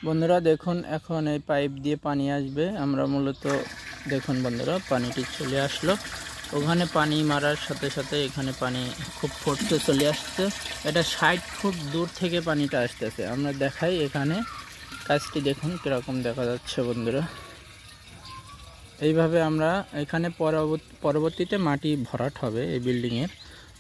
বন্ধুরা দেখুন, এখন এই পাইপ দিয়ে পানি আসবে। আমরা মূলত দেখুন বন্ধুরা, পানিটি চলে আসলো। ওখানে পানি মারার সাথে সাথে এখানে পানি খুব ফোর্সে চলে আসছে। এটা 60 ফুট দূর থেকে পানিটা আসতেছে। আমরা দেখাই এখানে কাজটি দেখুন কীরকম দেখা যাচ্ছে বন্ধুরা। এইভাবে আমরা এখানে পরবর্তীতে মাটি ভরাট হবে। এই বিল্ডিংয়ের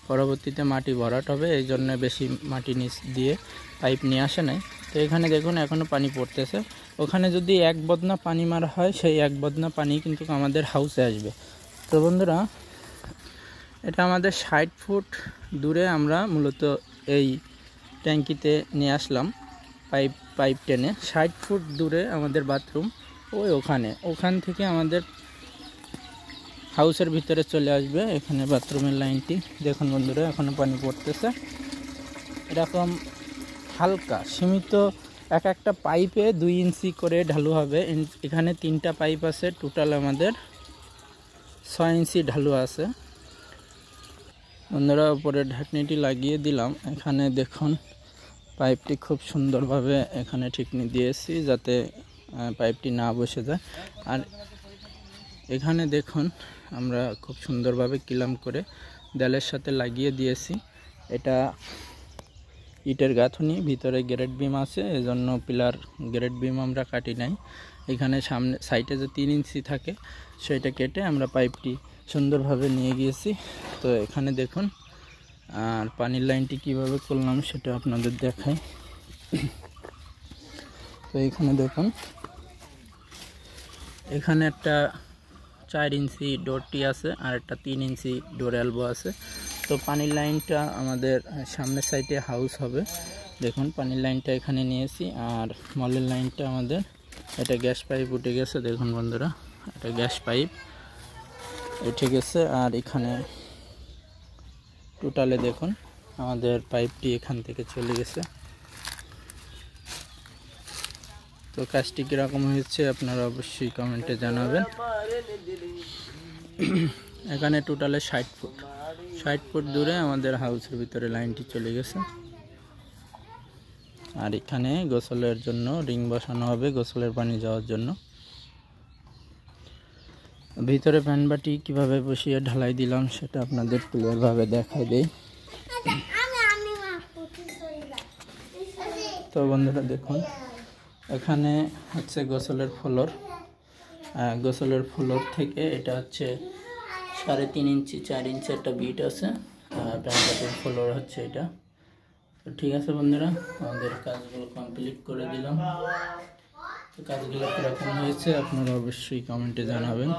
পরবর্তীতে মাটি ভরাট হবে, এই জন্য বেশি মাটি নিচ দিয়ে পাইপ নিয়ে আসে নাই। তো এখানে দেখুন এখনও পানি পড়তেছে। ওখানে যদি এক বদনা পানি মারা হয়, সেই এক বদনা পানি কিন্তু আমাদের হাউসে আসবে। তো বন্ধুরা, এটা আমাদের 60 ফুট দূরে আমরা মূলত এই ট্যাঙ্কিতে নিয়ে আসলাম পাইপ টেনে। 60 ফুট দূরে আমাদের বাথরুম ওখান থেকে আমাদের হাউসের ভিতরে চলে আসবে। এখানে বাথরুমের লাইনটি দেখুন বন্ধুরা, এখনও পানি পড়তেছে। এরকম হালকা সীমিত একটা পাইপে 2 ইঞ্চি করে ঢালু হবে। এখানে 3টা পাইপ আছে, টোটাল আমাদের 6 ইঞ্চি ঢালু আছে বন্ধুরা। উপরে ঢাকনিটি লাগিয়ে দিলাম। এখানে দেখুন পাইপটি খুব সুন্দরভাবে এখানে ঠিকনি দিয়েছি যাতে পাইপটি না বসে যায়। আর এখানে দেখুন আমরা খুব সুন্দরভাবে কিলাম করে দেয়ালের সাথে লাগিয়ে দিয়েছি। এটা ইটের গাঁথনি, ভিতরে গ্রেড বিম আছে, এজন্য পিলার গ্রেড বিম আমরা কাটি নাই। এখানে সামনে সাইডে যে 3 ইঞ্চি থাকে সেটা কেটে আমরা পাইপটি সুন্দরভাবে নিয়ে গিয়েছি। তো এখানে দেখুন, আর পানির লাইনটি কিভাবে করলাম সেটা আপনাদের দেখাই। তো এখানে দেখুন, এখানে একটা 4 ইঞ্চি ডোরটি আছে আর একটা 3 ইঞ্চি ডোর এলবো আছে। তো পানির লাইনটা আমাদের সামনের সাইডে হাউস হবে। দেখুন পানির লাইনটা এখানে নিয়েছি, আর মলের লাইনটা আমাদের এটা গ্যাস পাইপ উঠে গেছে। দেখুন বন্ধুরা, এটা গ্যাস পাইপ উঠে গেছে। আর এখানে টোটালে দেখুন আমাদের পাইপটি এখান থেকে চলে গেছে। তো কাজটি কীরকম হয়েছে আপনারা অবশ্যই কমেন্টে জানাবেন। এখানে টোটালে 60 ফুট দূরে আমাদের হাউসের ভিতরে লাইনটি চলে গেছে। আর এখানে গোসলের জন্য রিং বসানো হবে, গোসলের পানি যাওয়ার জন্য। ভিতরে ফ্যানবাটি কিভাবে বসিয়ে ঢালাই দিলাম সেটা আপনাদের ক্লিয়ারভাবে দেখাই দেই। তো বন্ধুরা দেখুন, এখানে হচ্ছে গোসলের ফ্লোর। গোসলের ফ্লোর থেকে এটা হচ্ছে 3.5 ইঞ্চি 4 ইঞ্চি একটা বিট আছে। ফ্যানবাটির ফ্লোর হচ্ছে এটা। তো ঠিক আছে বন্ধুরা, আমাদের কাজগুলো কমপ্লিট করে দিলাম। তো কাজগুলো কীরকম হয়েছে আপনারা অবশ্যই কমেন্টে জানাবেন।